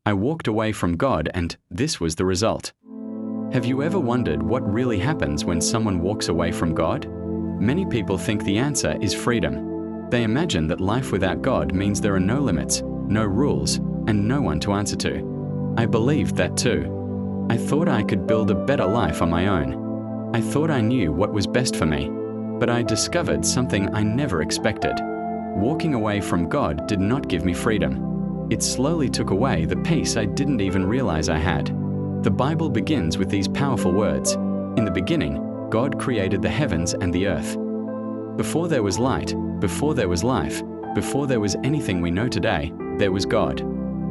I walked away from God, and this was the result. Have you ever wondered what really happens when someone walks away from God? Many people think the answer is freedom. They imagine that life without God means there are no limits, no rules, and no one to answer to. I believed that too. I thought I could build a better life on my own. I thought I knew what was best for me. But I discovered something I never expected. Walking away from God did not give me freedom. It slowly took away the peace I didn't even realize I had. The Bible begins with these powerful words. In the beginning, God created the heavens and the earth. Before there was light, before there was life, before there was anything we know today, there was God.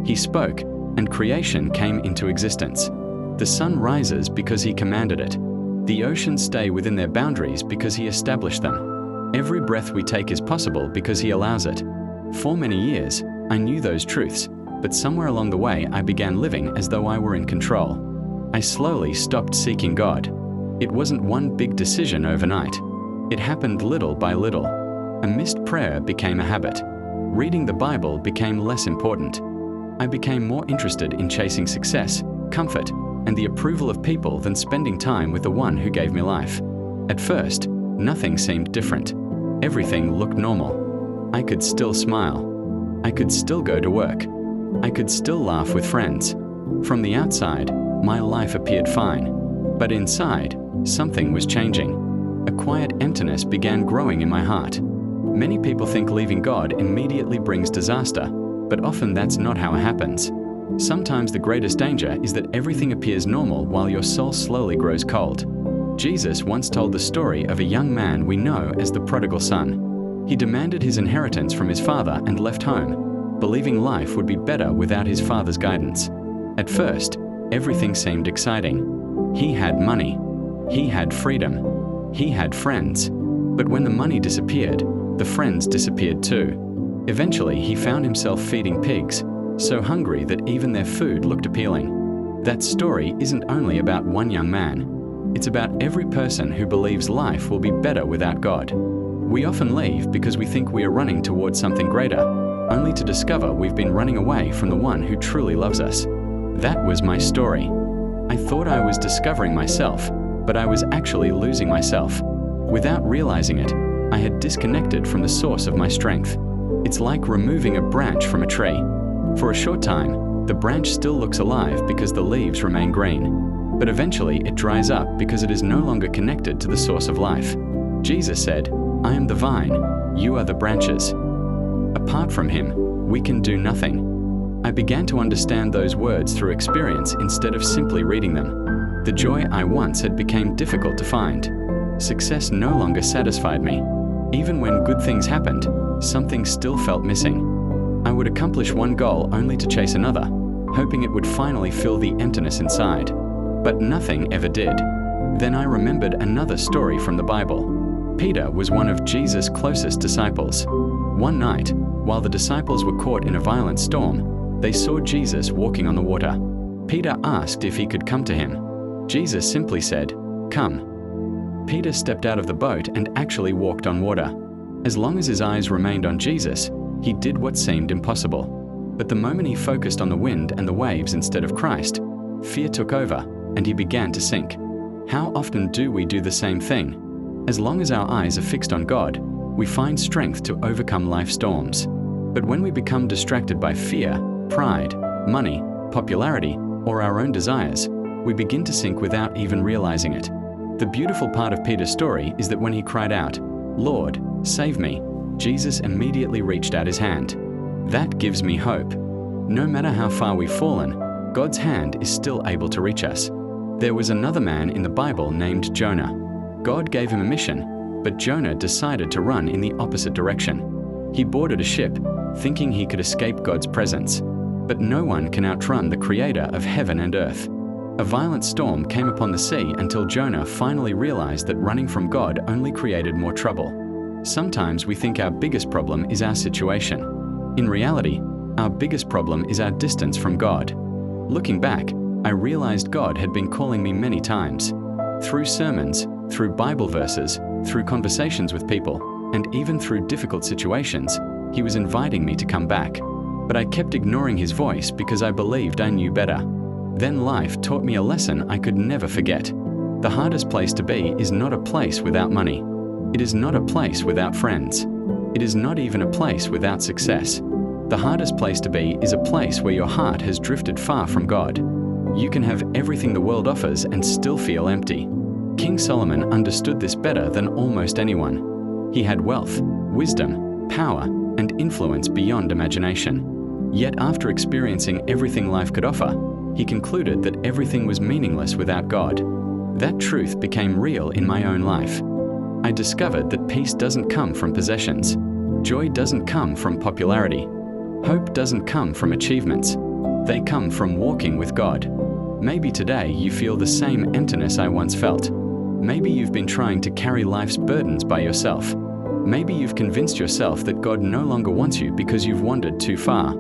He spoke, and creation came into existence. The sun rises because He commanded it. The oceans stay within their boundaries because He established them. Every breath we take is possible because He allows it. For many years, I knew those truths, but somewhere along the way I began living as though I were in control. I slowly stopped seeking God. It wasn't one big decision overnight. It happened little by little. A missed prayer became a habit. Reading the Bible became less important. I became more interested in chasing success, comfort, and the approval of people than spending time with the one who gave me life. At first, nothing seemed different. Everything looked normal. I could still smile. I could still go to work. I could still laugh with friends. From the outside, my life appeared fine. But inside, something was changing. A quiet emptiness began growing in my heart. Many people think leaving God immediately brings disaster, but often that's not how it happens. Sometimes the greatest danger is that everything appears normal while your soul slowly grows cold. Jesus once told the story of a young man we know as the prodigal son. He demanded his inheritance from his father and left home, believing life would be better without his father's guidance. At first, everything seemed exciting. He had money. He had freedom. He had friends. But when the money disappeared, the friends disappeared too. Eventually, he found himself feeding pigs, so hungry that even their food looked appealing. That story isn't only about one young man. It's about every person who believes life will be better without God. We often leave because we think we are running towards something greater, only to discover we've been running away from the one who truly loves us. That was my story. I thought I was discovering myself, but I was actually losing myself. Without realizing it, I had disconnected from the source of my strength. It's like removing a branch from a tree. For a short time, the branch still looks alive because the leaves remain green. But eventually it dries up because it is no longer connected to the source of life. Jesus said, "I am the vine, you are the branches." Apart from Him, we can do nothing. I began to understand those words through experience instead of simply reading them. The joy I once had became difficult to find. Success no longer satisfied me. Even when good things happened, something still felt missing. I would accomplish one goal only to chase another, hoping it would finally fill the emptiness inside. But nothing ever did. Then I remembered another story from the Bible. Peter was one of Jesus' closest disciples. One night, while the disciples were caught in a violent storm, they saw Jesus walking on the water. Peter asked if he could come to him. Jesus simply said, "Come." Peter stepped out of the boat and actually walked on water. As long as his eyes remained on Jesus, he did what seemed impossible. But the moment he focused on the wind and the waves instead of Christ, fear took over and he began to sink. How often do we do the same thing? As long as our eyes are fixed on God, we find strength to overcome life's storms. But when we become distracted by fear, pride, money, popularity, or our own desires, we begin to sink without even realizing it. The beautiful part of Peter's story is that when he cried out, "Lord, save me," Jesus immediately reached out His hand. That gives me hope. No matter how far we've fallen, God's hand is still able to reach us. There was another man in the Bible named Jonah. God gave him a mission, but Jonah decided to run in the opposite direction. He boarded a ship, thinking he could escape God's presence. But no one can outrun the Creator of heaven and earth. A violent storm came upon the sea until Jonah finally realized that running from God only created more trouble. Sometimes we think our biggest problem is our situation. In reality, our biggest problem is our distance from God. Looking back, I realized God had been calling me many times. Through sermons, through Bible verses, through conversations with people, and even through difficult situations, He was inviting me to come back. but I kept ignoring his voice because I believed I knew better. Then life taught me a lesson I could never forget. The hardest place to be is not a place without money. It is not a place without friends. It is not even a place without success. The hardest place to be is a place where your heart has drifted far from God. You can have everything the world offers and still feel empty. King Solomon understood this better than almost anyone. He had wealth, wisdom, power, and influence beyond imagination. Yet after experiencing everything life could offer, he concluded that everything was meaningless without God. That truth became real in my own life. I discovered that peace doesn't come from possessions. Joy doesn't come from popularity. Hope doesn't come from achievements. They come from walking with God. Maybe today you feel the same emptiness I once felt. Maybe you've been trying to carry life's burdens by yourself. Maybe you've convinced yourself that God no longer wants you because you've wandered too far.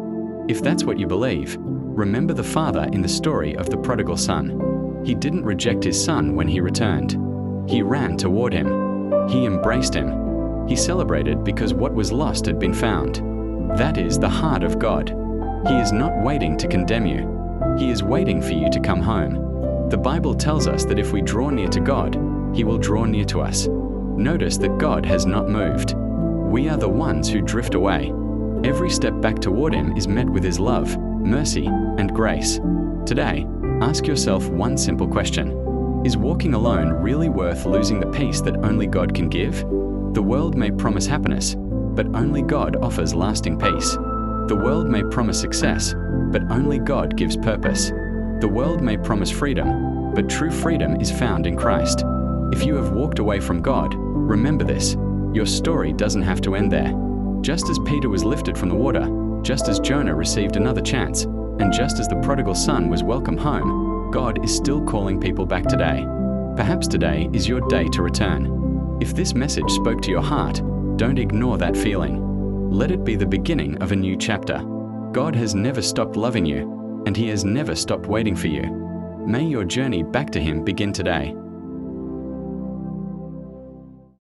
If that's what you believe, remember the father in the story of the prodigal son. He didn't reject his son when he returned. He ran toward him. He embraced him. He celebrated because what was lost had been found. That is the heart of God. He is not waiting to condemn you. He is waiting for you to come home. The Bible tells us that if we draw near to God, He will draw near to us. Notice that God has not moved. We are the ones who drift away. Every step back toward Him is met with His love, mercy, and grace. Today, ask yourself one simple question. Is walking alone really worth losing the peace that only God can give? The world may promise happiness, but only God offers lasting peace. The world may promise success, but only God gives purpose. The world may promise freedom, but true freedom is found in Christ. If you have walked away from God, remember this: your story doesn't have to end there. Just as Peter was lifted from the water, just as Jonah received another chance, and just as the prodigal son was welcome home, God is still calling people back today. Perhaps today is your day to return. If this message spoke to your heart, don't ignore that feeling. Let it be the beginning of a new chapter. God has never stopped loving you, and He has never stopped waiting for you. May your journey back to Him begin today.